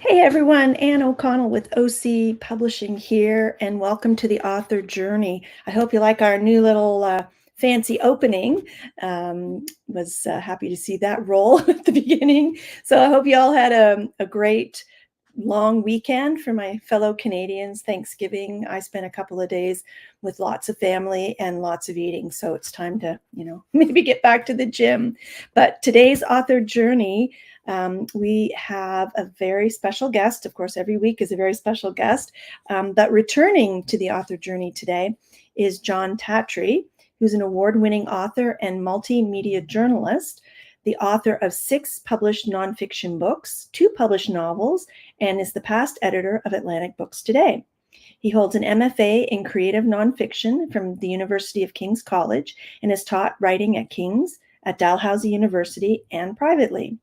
Hey everyone, Anne O'Connell with OC Publishing here, and welcome to the author journey. I hope you like our new little fancy opening. Was happy to see that roll at the beginning. So I hope you all had a great long weekend. For my fellow Canadians, Thanksgiving, I spent a couple of days with lots of family and lots of eating. So it's time to, maybe get back to the gym. But today's author journey, we have a very special guest. Of course, every week is a very special guest. But returning to the author journey today is Jon Tattrie, who's an award-winning author and multimedia journalist, the author of 6 published nonfiction books, 2 published novels, and is the past editor of Atlantic Books Today. He holds an MFA in creative nonfiction from the University of King's College and has taught writing at King's, at Dalhousie University, and privately.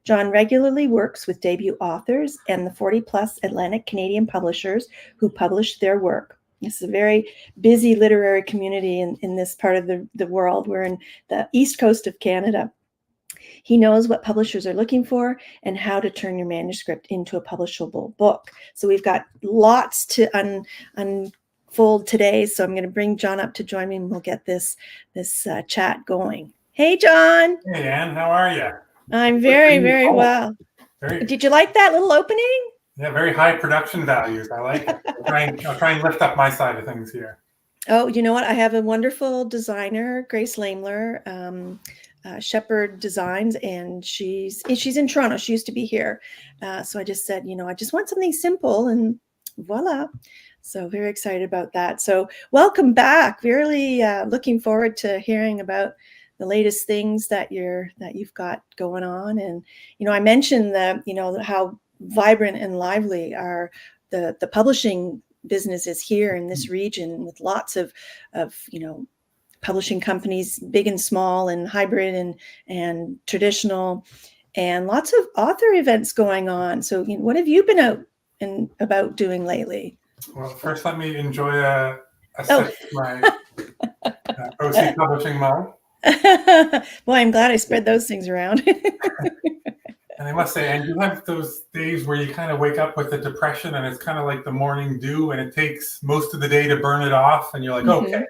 Jon regularly works with debut authors and the 40-plus Atlantic Canadian publishers who publish their work. This is a very busy literary community in this part of the world. We're in the east coast of Canada. He knows what publishers are looking for and how to turn your manuscript into a publishable book. So we've got lots to unfold today. So I'm going to bring Jon up to join me, and we'll get this chat going. Hey, Jon. Hey, Anne, how are you? I'm very, very well. Did you like that little opening? Yeah, very high production values. I like it. I'll try and lift up my side of things here. Oh, you know what? I have a wonderful designer, Grace Lamler, Shepherd Designs, and she's in Toronto. She used to be here. So I just said, I just want something simple, and voila. So very excited about that. So welcome back. Really looking forward to hearing about the latest things that you've got going on. And, I mentioned how vibrant and lively are the publishing businesses here in this region, with lots of publishing companies, big and small and hybrid and traditional, and lots of author events going on. So what have you been out and about doing lately? Well, first let me enjoy a sip of my OC Publishing mug. Boy, I'm glad I spread those things around. And I must say, and you have those days where you kind of wake up with a depression, and it's kind of like the morning dew, and it takes most of the day to burn it off, and you're like, okay,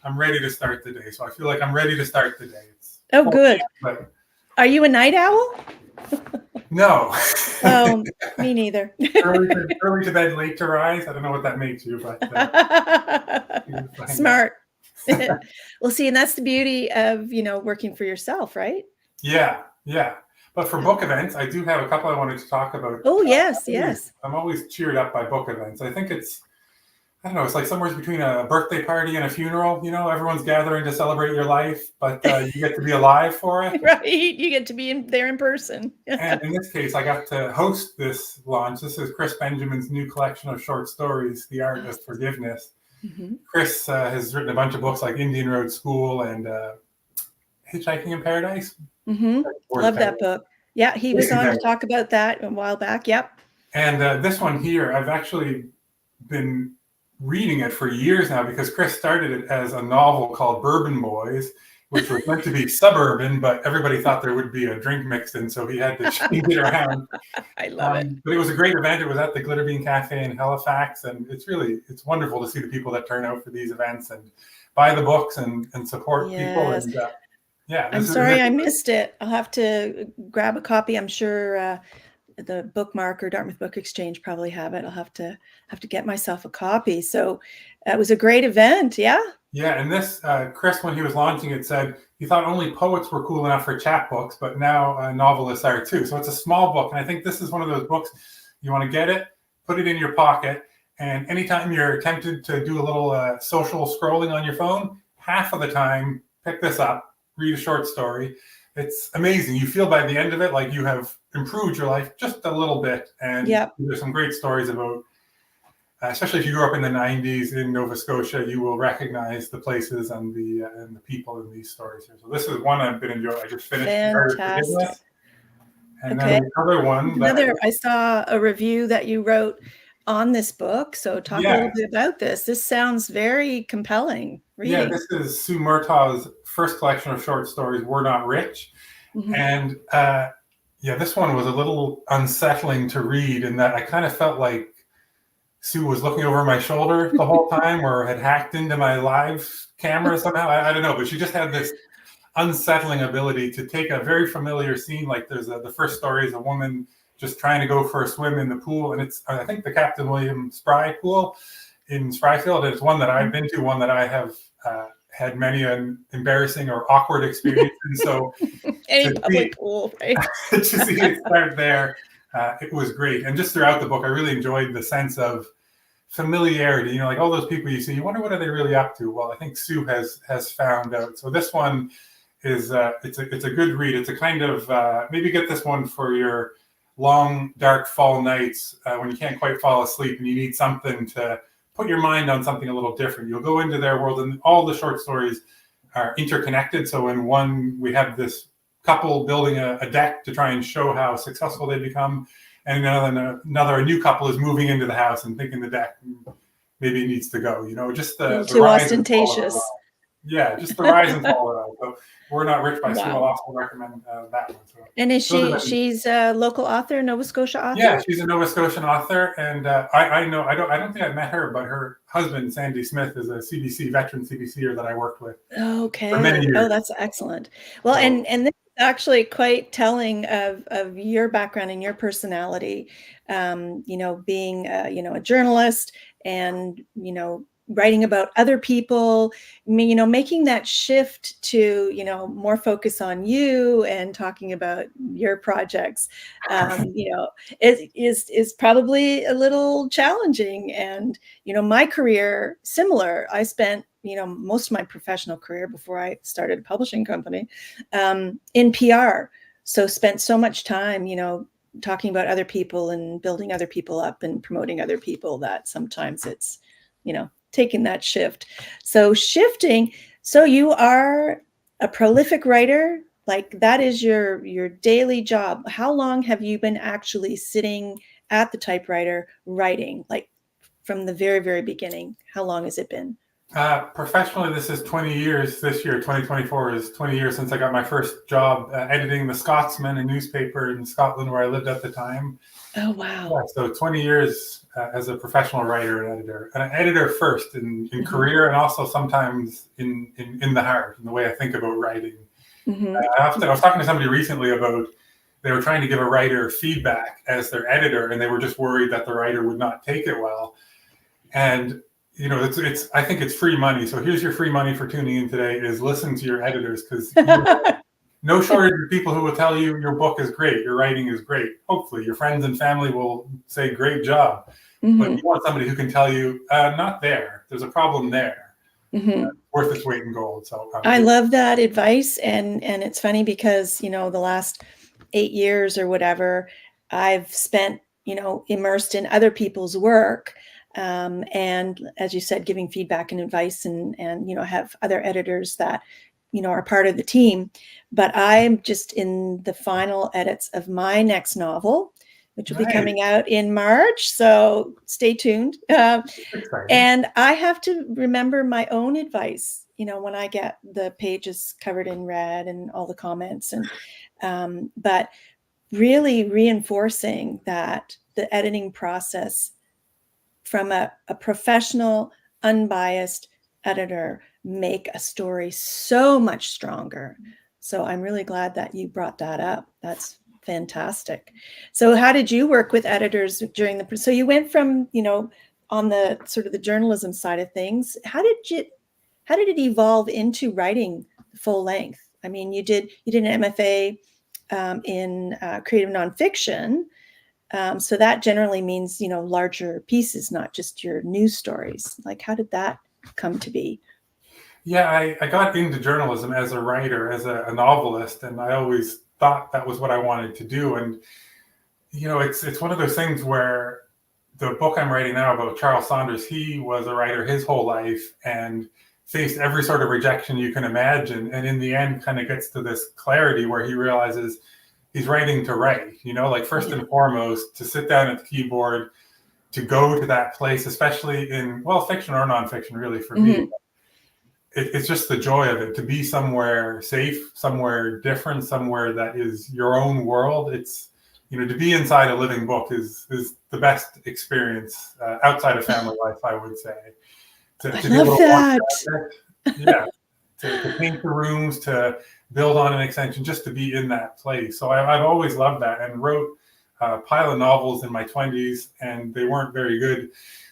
I'm ready to start the day. So I feel like I'm ready to start the day. Good. But are you a night owl? No. Oh, me neither. early to bed, late to rise. I don't know what that makes you, but smart. Well, see, and that's the beauty of working for yourself, right? Yeah. But for book events, I do have a couple I wanted to talk about. Oh, yes. I'm always cheered up by book events. I think it's like somewhere between a birthday party and a funeral. Everyone's gathering to celebrate your life, but you get to be alive for it. Right. You get to be there in person. And in this case, I got to host this launch. This is Chris Benjamin's new collection of short stories, The Art of Forgiveness. Mm-hmm. Chris has written a bunch of books like Indian Road School and Hitchhiking in Paradise. Mm-hmm. Love that book. Yeah, he was on to talk about that a while back. Yep. And this one here, I've actually been reading it for years now, because Chris started it as a novel called Bourbon Boys, which was meant to be suburban, but everybody thought there would be a drink mixed in, so he had to change it around. I love it. But it was a great event. It was at the Glitterbean Cafe in Halifax, and it's wonderful to see the people that turn out for these events and buy the books and support people. And I'm sorry I missed it. I'll have to grab a copy. I'm sure the Bookmark or Dartmouth Book Exchange probably have it. I'll have to get myself a copy. So it was a great event. Yeah. Yeah. And this, Chris, when he was launching it, said he thought only poets were cool enough for chapbooks, but now novelists are too. So it's a small book. And I think this is one of those books you want to get it, put it in your pocket. And anytime you're tempted to do a little social scrolling on your phone, half of the time, pick this up, read a short story. It's amazing. You feel by the end of it like you have improved your life just a little bit. And there's some great stories about, especially if you grew up in the 90s in Nova Scotia, you will recognize the places and the people in these stories here. So this is one I've been enjoying. I just finished. Fantastic. And then another one. I saw a review that you wrote on this book. So talk a little bit about this. This sounds very compelling reading. Yeah, this is Sue Murtaugh's first collection of short stories, We're Not Rich. Mm-hmm. And Yeah, this one was a little unsettling to read in that I kind of felt like Sue was looking over my shoulder the whole time or had hacked into my live camera somehow. I don't know, but she just had this unsettling ability to take a very familiar scene. Like the first story is a woman just trying to go for a swim in the pool. And it's, I think, the Captain William Spry pool in Spryfield. It's one that I've been to, one that I have had many an embarrassing or awkward experience. And so Any public pool, right? to see it start there, it was great. And just throughout the book, I really enjoyed the sense of familiarity. You know, like all those people you see, you wonder what are they really up to. Well, I think Sue has found out. So this one is it's a good read. It's a kind of maybe get this one for your long dark fall nights when you can't quite fall asleep and you need something to put your mind on something a little different. You'll go into their world, and all the short stories are interconnected. So in one, we have this couple building a deck to try and show how successful they become, and a new couple is moving into the house and thinking the deck maybe it needs to go. You know, just the Too rise ostentatious. Yeah, just the rise and fall around. So We're Not Rich by Sue. Wow. I'll also recommend that one. So And is she's a local author, Nova Scotia author? yeah, she's a Nova Scotian author, and I don't think I've met her, but her husband Sandy Smith is a veteran CBCer that I worked with. Okay. For many years. Oh, that's excellent. Well, So, and this is actually quite telling of your background and your personality. You know, being a journalist and writing about other people, making that shift to more focus on you and talking about your projects, is probably a little challenging. And my career, similar. I spent most of my professional career before I started a publishing company in PR. So spent so much time, talking about other people and building other people up and promoting other people that sometimes it's, taking that shift. So shifting. So you are a prolific writer. Like that is your daily job. How long have you been actually sitting at the typewriter writing? Like from the very, very beginning, how long has it been? Professionally, this is 20 years. This year, 2024, is 20 years since I got my first job editing the Scotsman, a newspaper in Scotland where I lived at the time. Oh, wow. Yeah, so 20 years as a professional writer and editor. An editor first in career, and also sometimes in the heart, in the way I think about writing. I was talking to somebody recently about they were trying to give a writer feedback as their editor, and they were just worried that the writer would not take it well. And it's I think it's free money. So here's your free money for tuning in today: is listen to your editors, because no shortage of people who will tell you your book is great, your writing is great. Hopefully, your friends and family will say great job, but you want somebody who can tell you not there. There's a problem there. Worth its weight in gold. So I love that advice, and it's funny because the last 8 years or whatever I've spent immersed in other people's work. And as you said, giving feedback and advice and have other editors that, are part of the team. But I'm just in the final edits of my next novel, which will be coming out in March. So stay tuned. And I have to remember my own advice, when I get the pages covered in red and all the comments but really reinforcing that the editing process from a professional, unbiased editor make a story so much stronger. So I'm really glad that you brought that up. That's fantastic. So how did you work with editors during so you went from, on the sort of the journalism side of things, how did it evolve into writing full length? I mean, you did an MFA in creative nonfiction. So that generally means, larger pieces, not just your news stories. Like, how did that come to be? Yeah, I got into journalism as a writer, as a novelist, and I always thought that was what I wanted to do. And, it's one of those things where the book I'm writing now about Charles Saunders, he was a writer his whole life and faced every sort of rejection you can imagine. And in the end, kind of gets to this clarity where he realizes he's writing to write, like first and foremost, to sit down at the keyboard, to go to that place, especially in, fiction or nonfiction, really, for me. it's just the joy of it, to be somewhere safe, somewhere different, somewhere that is your own world. It's, to be inside a living book is the best experience outside of family life, I would say. To I be able love to walk that. around it, yeah, to paint the rooms, to build on an extension, just to be in that place. So I've always loved that, and wrote a pile of novels in my 20s, and they weren't very good.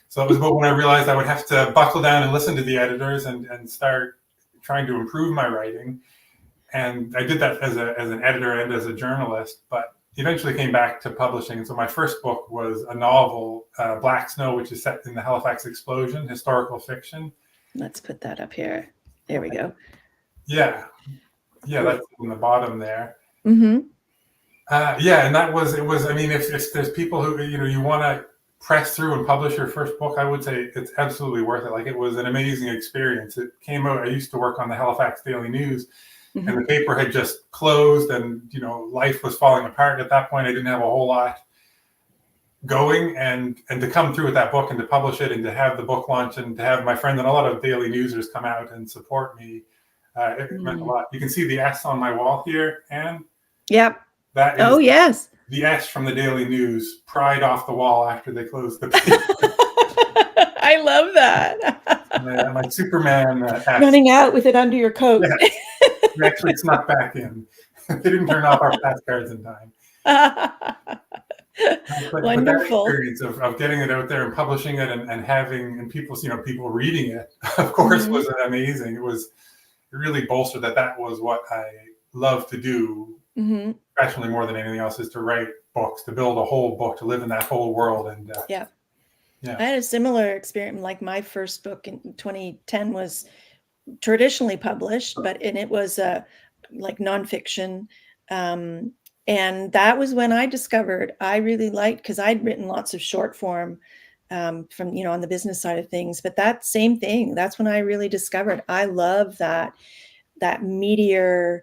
So it was about when I realized I would have to buckle down and listen to the editors and start trying to improve my writing. And I did that as an editor and as a journalist, but eventually came back to publishing. So my first book was a novel, Black Snow, which is set in the Halifax explosion, historical fiction. Let's put that up here. There we go. Yeah, that's in the bottom there. Mm-hmm. And it was. I mean, if there's people who you want to press through and publish your first book, I would say it's absolutely worth it. Like, it was an amazing experience. It came out. I used to work on the Halifax Daily News, Mm-hmm. and the paper had just closed, and life was falling apart at that point. I didn't have a whole lot going, and to come through with that book and to publish it and to have the book launch and to have my friend and a lot of daily newsers come out and support me, it meant a lot. You can see the S on my wall here, and Yep. that is Oh, yes. the S from the Daily News, pried off the wall after they closed the paper. I love that. My Superman S. Running out with it under your coat. Yeah. We actually snuck back in. They didn't turn off our pass cards in time. But Wonderful. that experience of getting it out there and publishing it and having people reading it, of course, Mm-hmm. was amazing. It really bolstered that was what I love to do, Mm-hmm. especially more than anything else, is to write books, to build a whole book, to live in that whole world. And Yeah. Yeah. I had a similar experience. Like, my first book in 2010 was traditionally published, and it was like nonfiction. And that was when I discovered I really liked, because I'd written lots of short form from, on the business side of things. But that same thing, that's when I really discovered I love that meatier,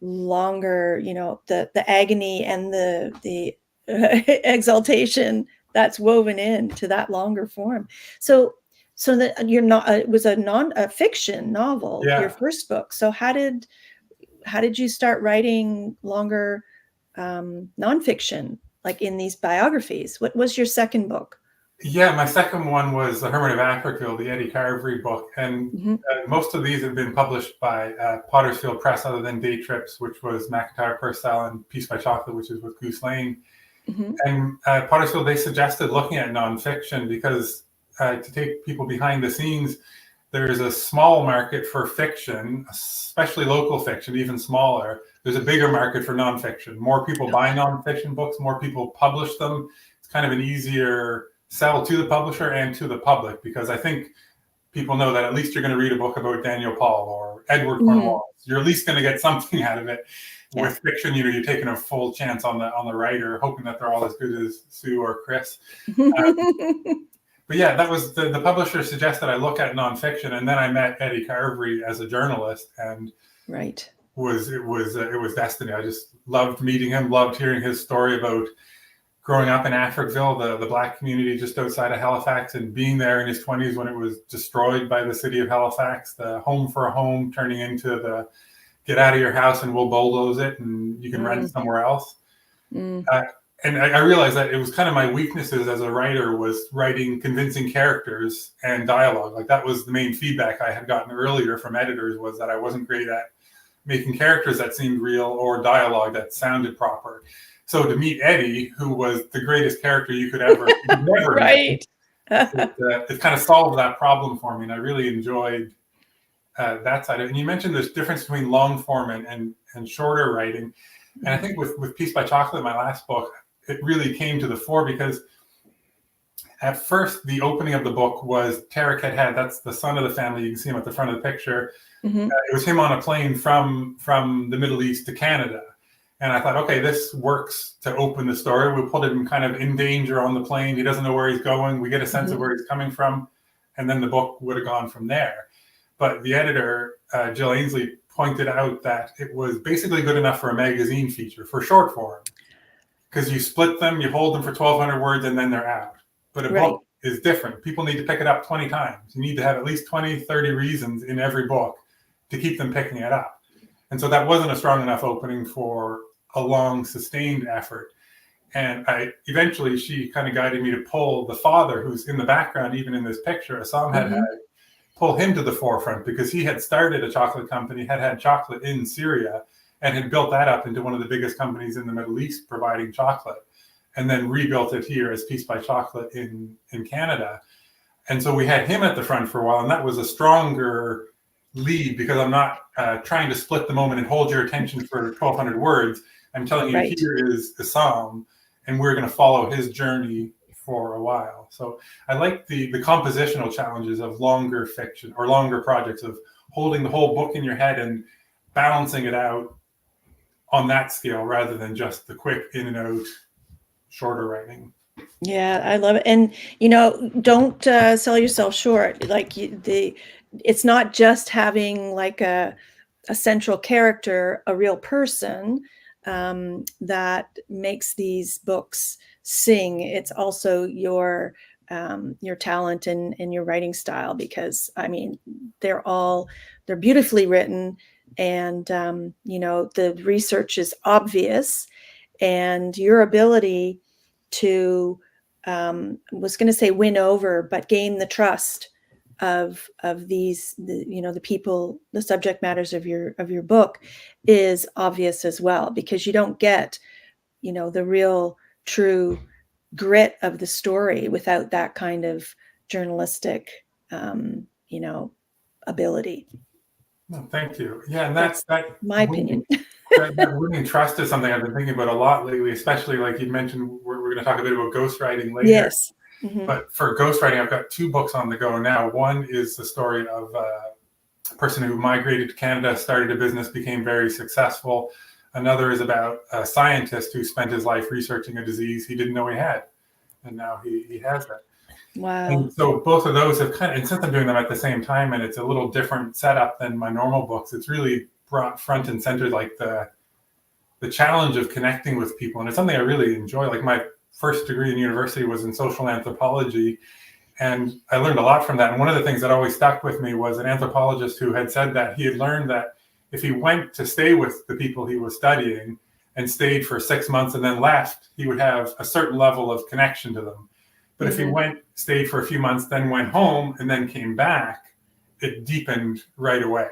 longer, the agony and the exaltation that's woven into that longer form. So that you're not, it was a fiction novel, Yeah. your first book. So how did you start writing longer nonfiction, like in these biographies? What was your second book? Yeah, my second one was The Hermit of Africville, the Eddie Carvery book. And Mm-hmm. Most of these have been published by Pottersfield Press, other than Day Trips, which was McIntyre Purcell, and Peace by Chocolate, which is with Goose Lane. Mm-hmm. And Pottersfield, they suggested looking at nonfiction because to take people behind the scenes, there's a small market for fiction, especially local fiction, even smaller. There's a bigger market for nonfiction. More people buy nonfiction books, more people publish them. It's kind of an easier sell to the publisher and to the public, because I think people know that at least you're going to read a book about Daniel Paul or Edward Cornwallis. You're at least going to get something out of it. Yeah. With fiction, you're taking a full chance on the writer, hoping that they're all as good as Sue or Chris. But yeah, that was the publisher suggested I look at nonfiction, and then I met Eddie Carvery as a journalist, and Right. it was destiny. I just loved meeting him, loved hearing his story about growing up in Africville, the Black community just outside of Halifax, and being there in his 20s when it was destroyed by the city of Halifax, the home for a home turning into the get out of your house and we'll bulldoze it and you can rent somewhere else. And I realized that it was kind of my weaknesses as a writer, was writing convincing characters and dialogue. Like, that was the main feedback I had gotten earlier from editors, was that I wasn't great at making characters that seemed real or dialogue that sounded proper. So to meet Eddie, who was the greatest character you could ever never Right. it kind of solved that problem for me, and I really enjoyed that side of it. And you mentioned this difference between long form and shorter writing, and I think with Peace by Chocolate, my last book, it really came to the fore, because at first the opening of the book was Tarek had, that's the son of the family. You can see him at the front of the picture. Mm-hmm. It was him on a plane from the Middle East to Canada. And I thought, okay, this works to open the story. We'll put him kind of in danger on the plane. He doesn't know where he's going. We get a sense of where he's coming from. And then the book would have gone from there. But the editor, Jill Ainsley, pointed out that it was basically good enough for a magazine feature, for short form. Because you split them, you hold them for 1,200 words, and then they're out. But a book is different. People need to pick it up 20 times. You need to have at least 20, 30 reasons in every book to keep them picking it up. And so that wasn't a strong enough opening for a long, sustained effort. And eventually she kind of guided me to pull the father, who's in the background, even in this picture, Assam had pull him to the forefront, because he had started a chocolate company, had chocolate in Syria, and had built that up into one of the biggest companies in the Middle East providing chocolate, and then rebuilt it here as Peace by Chocolate in Canada. And so we had him at the front for a while, and that was a stronger lead, because I'm not trying to split the moment and hold your attention for 1,200 words. I'm telling you, here is Assam, and we're going to follow his journey for a while. So I like the compositional challenges of longer fiction or longer projects, of holding the whole book in your head and balancing it out on that scale, rather than just the quick in and out shorter writing. Yeah, I love it. And, don't sell yourself short. Like it's not just having like a central character, a real person, that makes these books sing. It's also your talent and your writing style, because I mean, they're beautifully written, and the research is obvious, and your ability to was going to say win over, but gain the trust of these, the people, the subject matters of your book is obvious as well, because you don't get, the real true grit of the story without that kind of journalistic, ability. No, thank you. Yeah, and that's my opinion. that winning trust is something I've been thinking about a lot lately, especially like you mentioned, we're going to talk a bit about ghostwriting later. Yes. But for ghostwriting, I've got 2 books on the go now. One is the story of a person who migrated to Canada, started a business, became very successful. Another is about a scientist who spent his life researching a disease he didn't know he had, and now he has it. Wow. And so both of those have and since I'm doing them at the same time, and it's a little different setup than my normal books, it's really brought front and center like the challenge of connecting with people. And it's something I really enjoy. Like my first degree in university was in social anthropology, and I learned a lot from that. And one of the things that always stuck with me was an anthropologist who had said that he had learned that if he went to stay with the people he was studying and stayed for 6 months and then left, he would have a certain level of connection to them. But if he stayed for a few months, then went home and then came back, it deepened right away.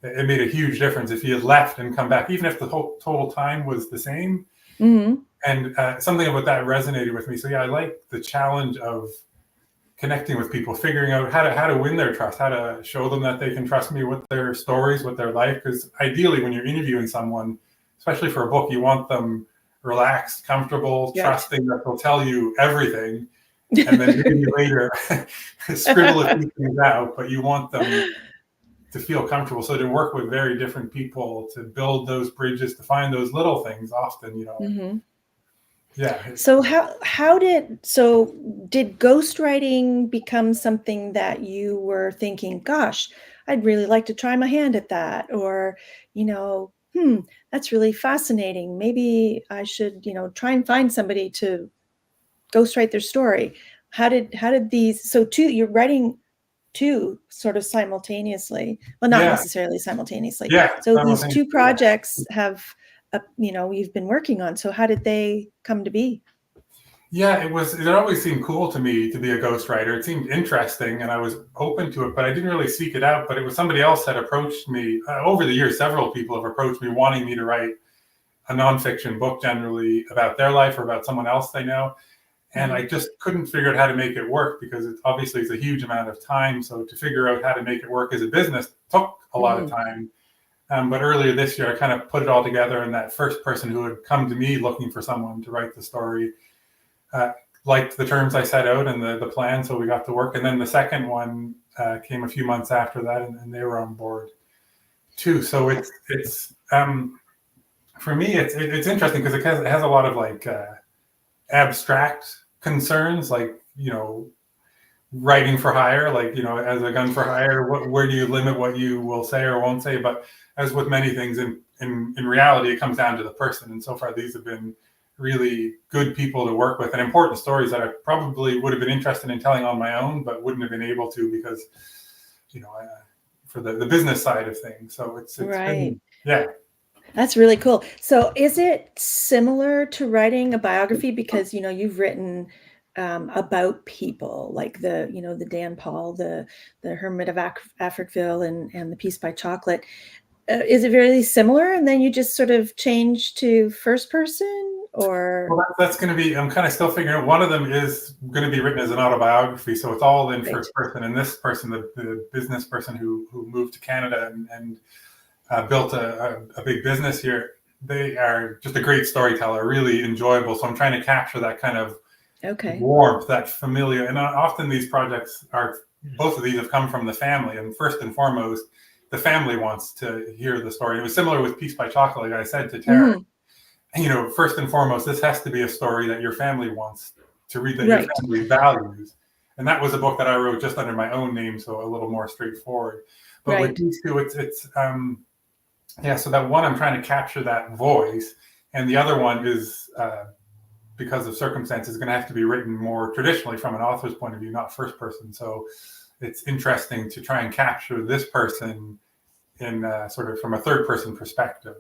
It made a huge difference if he had left and come back, even if the whole total time was the same. And something about that resonated with me. So yeah, I like the challenge of connecting with people, figuring out how to win their trust, how to show them that they can trust me with their stories, with their life. Because ideally, when you're interviewing someone, especially for a book, you want them relaxed, comfortable, trusting that they'll tell you everything. And then maybe later scribble a few things out, but you want them to feel comfortable. So to work with very different people, to build those bridges, to find those little things often, yeah. So did ghostwriting become something that you were thinking, gosh, I'd really like to try my hand at that? Or, that's really fascinating. Maybe I should, try and find somebody to ghostwrite their story. How did these, you're writing 2 sort of simultaneously, well, not necessarily simultaneously. So these 2 projects have, you've been working on. So how did they come to be? Yeah, it always seemed cool to me to be a ghostwriter. It seemed interesting and I was open to it, but I didn't really seek it out. But it was somebody else that approached me over the years. Several people have approached me wanting me to write a nonfiction book, generally about their life or about someone else they know. And I just couldn't figure out how to make it work, because it's a huge amount of time. So to figure out how to make it work as a business took a lot of time. But earlier this year, I kind of put it all together, and that first person who had come to me looking for someone to write the story liked the terms I set out and the plan, so we got to work. And then the second one came a few months after that, and they were on board too. So it's for me, it's interesting because it has a lot of like abstract concerns, like writing for hire, like as a gun for hire. Where do you limit what you will say or won't say? But as with many things in reality, it comes down to the person. And so far, these have been really good people to work with and important stories that I probably would have been interested in telling on my own, but wouldn't have been able to because, for the business side of things. So it's Right. been, yeah. That's really cool. So is it similar to writing a biography? Because, you've written about people like the Dan Paul, the Hermit of Africville and the Peace by Chocolate. Is it very similar? And then you just sort of change to first person, or? Well, that's going to be, I'm kind of still figuring out. One of them is going to be written as an autobiography. So it's all in Right. first person. And this person, the business person who moved to Canada and built a big business here, they are just a great storyteller, really enjoyable. So I'm trying to capture that kind of warmth, that familiar. And often these projects both of these have come from the family. And first and foremost, the family wants to hear the story. It was similar with Peace by Chocolate, like I said to Tara. First and foremost, this has to be a story that your family wants to read, that your family values. And that was a book that I wrote just under my own name, so a little more straightforward. But with these two, it's so that one, I'm trying to capture that voice, and the other one is because of circumstances going to have to be written more traditionally from an author's point of view, not first person. So it's interesting to try and capture this person in sort of from a third person perspective.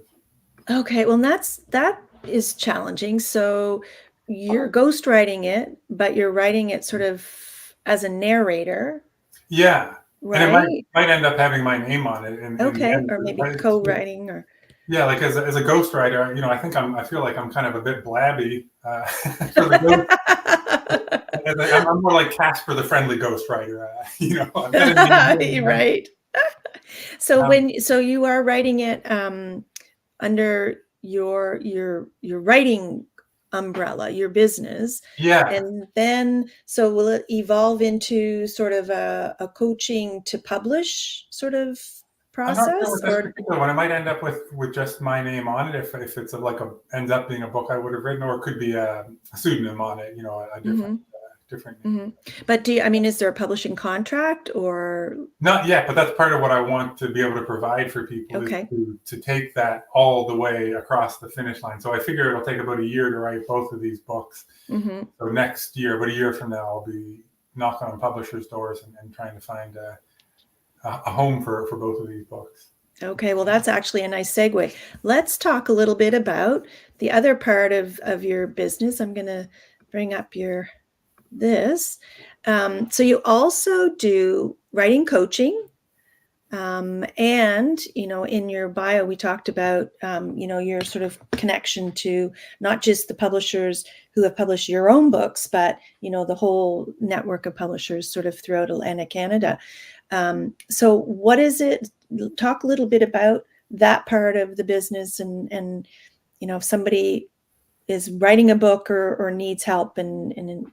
Okay, well, that is challenging. So you're ghostwriting it, but you're writing it sort of as a narrator. Yeah. Right. And it might end up having my name on it. Or maybe co-writing, or. Yeah, like as a ghostwriter, I feel like I'm kind of a bit blabby for the ghost. I'm more like Casper the Friendly Ghostwriter. Right. So you are writing it under your writing umbrella, your business. Yeah. And then, so will it evolve into sort of a coaching to publish sort of process? I'm not sure with this particular one. It might end up with just my name on it if it's ends up being a book I would have written, or it could be a pseudonym on it, a different name. But is there a publishing contract, or? Not yet, but that's part of what I want to be able to provide for people, is to take that all the way across the finish line. So I figure it'll take about a year to write both of these books. So next year, about a year from now, I'll be knocking on publishers' doors and trying to find a home for both of these books. Okay, well, that's actually a nice segue. Let's talk a little bit about the other part of your business. I'm going to bring up this. So you also do writing coaching. And, in your bio, we talked about, your sort of connection to not just the publishers who have published your own books, but, the whole network of publishers sort of throughout Atlantic Canada. So what is it? Talk a little bit about that part of the business, and if somebody is writing a book or needs help and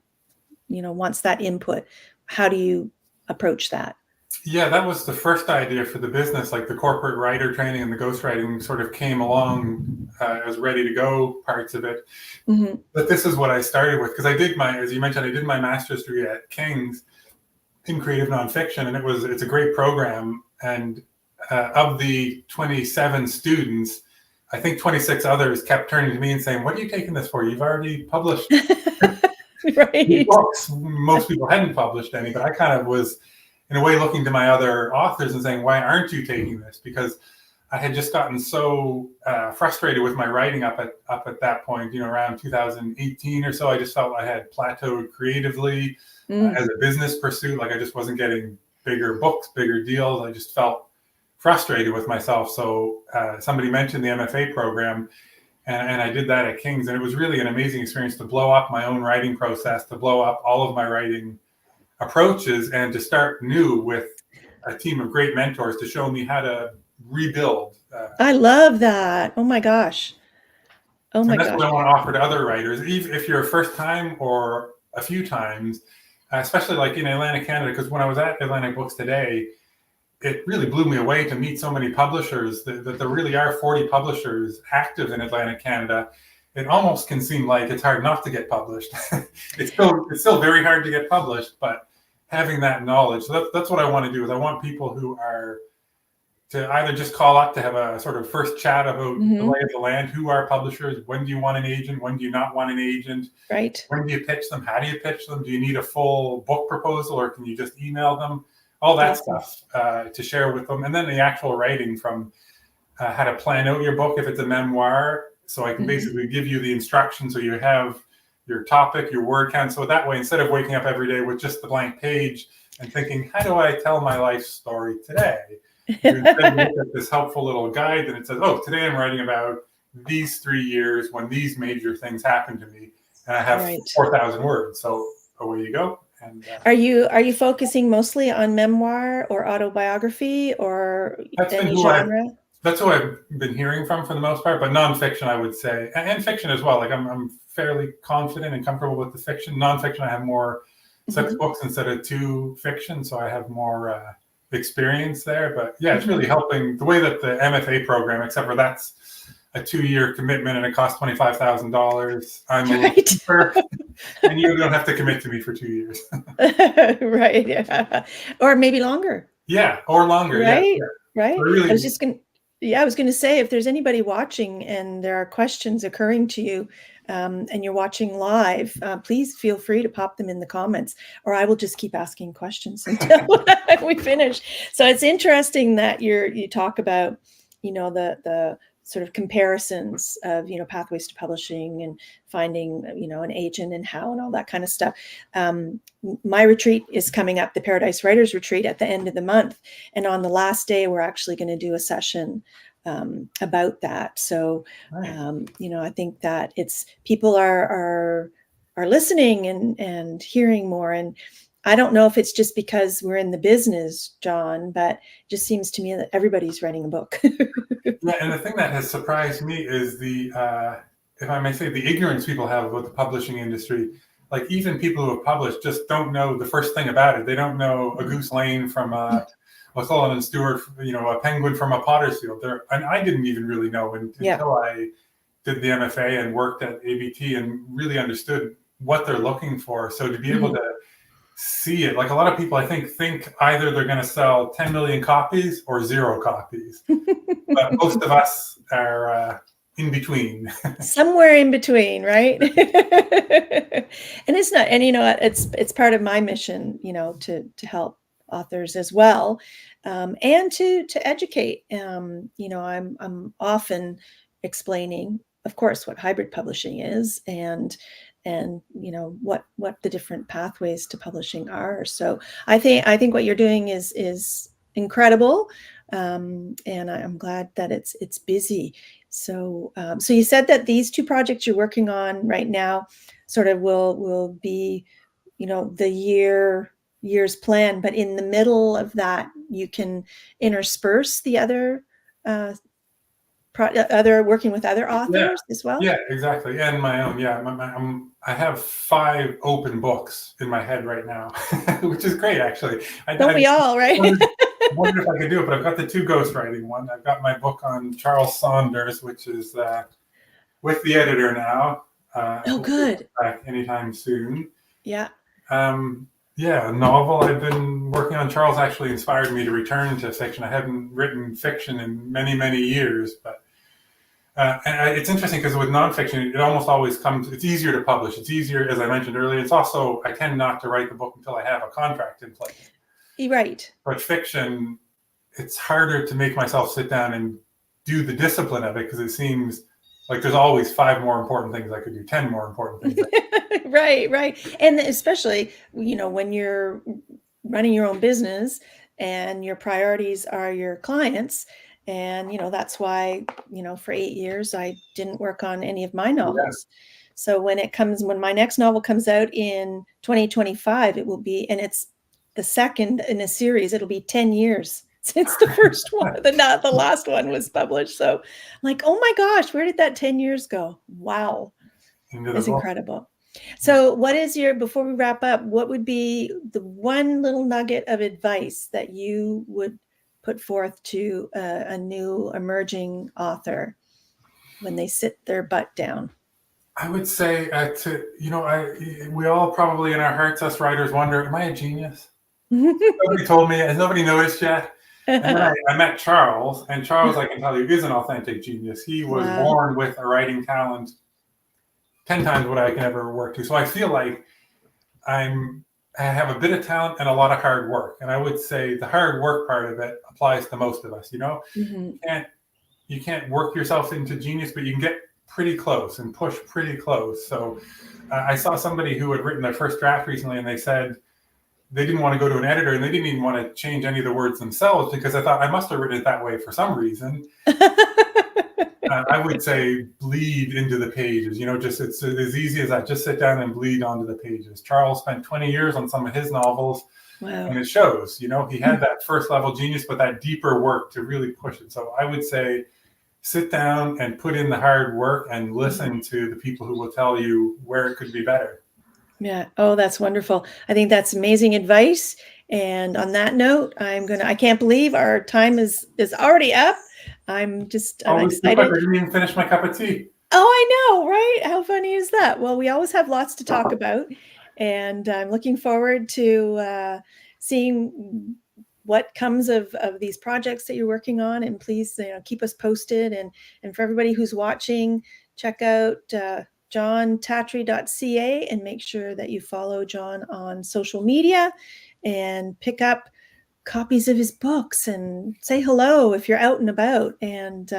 wants that input, how do you approach that? Yeah, that was the first idea for the business. Like the corporate writer training and the ghostwriting sort of came along as ready to go parts of it. But this is what I started with, because as you mentioned, I did my master's degree at King's in creative nonfiction, and it's a great program. And of the 27 students, I think 26 others kept turning to me and saying, "What are you taking this for? You've already published books." Most people hadn't published any, but I kind of was, in a way, looking to my other authors and saying, "Why aren't you taking this?" Because I had just gotten so frustrated with my writing up at that point, around 2018 or so. I just felt I had plateaued creatively as a business pursuit. Like I just wasn't getting bigger books, bigger deals. I just felt frustrated with myself. So somebody mentioned the MFA program, and I did that at King's, and it was really an amazing experience to blow up my own writing process, to blow up all of my writing approaches, and to start new with a team of great mentors to show me how to rebuild. I love that. Oh my gosh. And that's what I want to offer to other writers, if you're a first time or a few times, especially like in Atlantic Canada, because when I was at Atlantic Books Today, it really blew me away to meet so many publishers, that there really are 40 publishers active in Atlantic Canada. It almost can seem like it's hard not to get published. It's still very hard to get published, but having that knowledge. So that's what I want to do, is I want people who are to either just call up to have a sort of first chat about the Mm-hmm. lay of the land, who are publishers, when do you want an agent, when do you not want an agent, Right. when do you pitch them, how do you pitch them, do you need a full book proposal or can you just email them, all that Awesome. stuff to share with them. And then the actual writing from how to plan out your book if it's a memoir. So I can Mm-hmm. basically give you the instructions so you have your topic, your word count. So that way, instead of waking up every day with just the blank page and thinking, how do I tell my life story today? You instead look at this helpful little guide and it says, oh, today I'm writing about these 3 years when these major things happened to me. And I have Right. 4,000 words. So away you go. And Are you focusing mostly on memoir or autobiography or any genre? that's who I've been hearing from for the most part, but nonfiction, I would say, and fiction as well. Like I'm fairly confident and comfortable with the fiction. Nonfiction, I have more 6 Mm-hmm. books instead of 2 fiction, so I have more experience there. But yeah, it's Mm-hmm. really helping the way that the MFA program, except for that's a 2-year commitment and it costs $25,000. I'm a little cheaper, and you don't have to commit to me for 2 years. Right. Yeah. Or maybe longer. Yeah, or longer. Right. Yeah. Right. So really, I was going to say, if there's anybody watching and there are questions occurring to you, and you're watching live, please feel free to pop them in the comments, or I will just keep asking questions until we finish. So it's interesting that you talk about, the sort of comparisons of, pathways to publishing and finding, an agent and how and all that kind of stuff. My retreat is coming up, the Paradise Writers Retreat, at the end of the month. And on the last day, we're actually going to do a session about that. So, I think that people are listening and hearing more. And I don't know if it's just because we're in the business, Jon, but it just seems to me that everybody's writing a book. Yeah, and the thing that has surprised me is if I may say, the ignorance people have about the publishing industry. Like even people who have published just don't know the first thing about it. They don't know a goose lane from O'Sullivan and Stewart, a penguin from a potter's field. And I didn't even really know until I did the MFA and worked at ABT and really understood what they're looking for. So to be able to see it, like a lot of people, I think either they're going to sell 10 million copies or 0 copies. But most of us are in between. Somewhere in between, right? And it's not, and it's part of my mission, to help authors as well, and to educate. I'm often explaining, of course, what hybrid publishing is and what the different pathways to publishing are. So I think what you're doing is incredible, and I'm glad that it's busy. So you said that these 2 projects you're working on right now sort of will be, the year's plan, but in the middle of that, you can intersperse the other working with other authors as well. Yeah, exactly. And my own. Yeah, I have 5 open books in my head right now, which is great, actually. Don't we all, right? I wondered if I could do it, but I've got the 2 ghostwriting one. I've got my book on Charles Saunders, which is with the editor now. Oh, good. Back anytime soon. Yeah. A novel I've been working on. Charles actually inspired me to return to fiction. I haven't written fiction in many, many years, but and it's interesting because with nonfiction, it almost always comes, it's easier to publish. It's easier, as I mentioned earlier. It's also, I tend not to write the book until I have a contract in place. Right. But fiction, it's harder to make myself sit down and do the discipline of it because it seems like there's always 5 more important things I could do, 10 more important things. Right. And especially, when you're running your own business and your priorities are your clients. And, that's why, for 8 years, I didn't work on any of my novels. Yeah. So when my next novel comes out in 2025, it will be, and it's the second in a series, it'll be 10 years since the first one, the last one was published. So I'm like, oh my gosh, where did that 10 years go? Wow. It's incredible. So before we wrap up, what would be the one little nugget of advice that you would put forth to a new emerging author when they sit their butt down? I would say we all probably in our hearts, us writers, wonder, am I a genius? Nobody told me, has nobody noticed yet? And then I met Charles, and Charles, I can tell you, is an authentic genius. He was Wow. born with a writing talent 10 times what I can ever work to. So I feel like I have a bit of talent and a lot of hard work. And I would say the hard work part of it applies to most of us. Mhm. You can't work yourself into genius, but you can get pretty close and push pretty close. So I saw somebody who had written their first draft recently, and they said they didn't want to go to an editor, and they didn't even want to change any of the words themselves, because I thought I must have written it that way for some reason. I would say bleed into the pages. Just it's as easy as that. Just sit down and bleed onto the pages. Charles spent 20 years on some of his novels, Wow. and it shows. He had that first level genius, but that deeper work to really push it. So I would say sit down and put in the hard work and listen to the people who will tell you where it could be better. Yeah. Oh, that's wonderful. I think that's amazing advice. And on that note, I can't believe our time is already up. I'm excited. I didn't even finish my cup of tea. Oh, I know, right? How funny is that? Well, we always have lots to talk about, and I'm looking forward to seeing what comes of these projects that you're working on. And please, keep us posted. And for everybody who's watching, check out jontattrie.ca and make sure that you follow Jon on social media and pick up copies of his books and say hello if you're out and about. And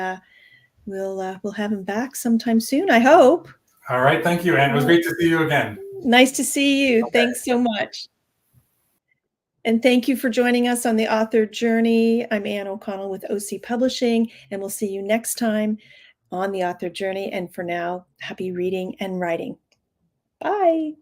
we'll have him back sometime soon, I hope. All right. Thank you, Anne. It was great to see you again. Nice to see you. Okay. Thanks so much. And thank you for joining us on the author journey. I'm Anne O'Connell with OC Publishing, and we'll see you next time on the author journey. And for now, happy reading and writing. Bye.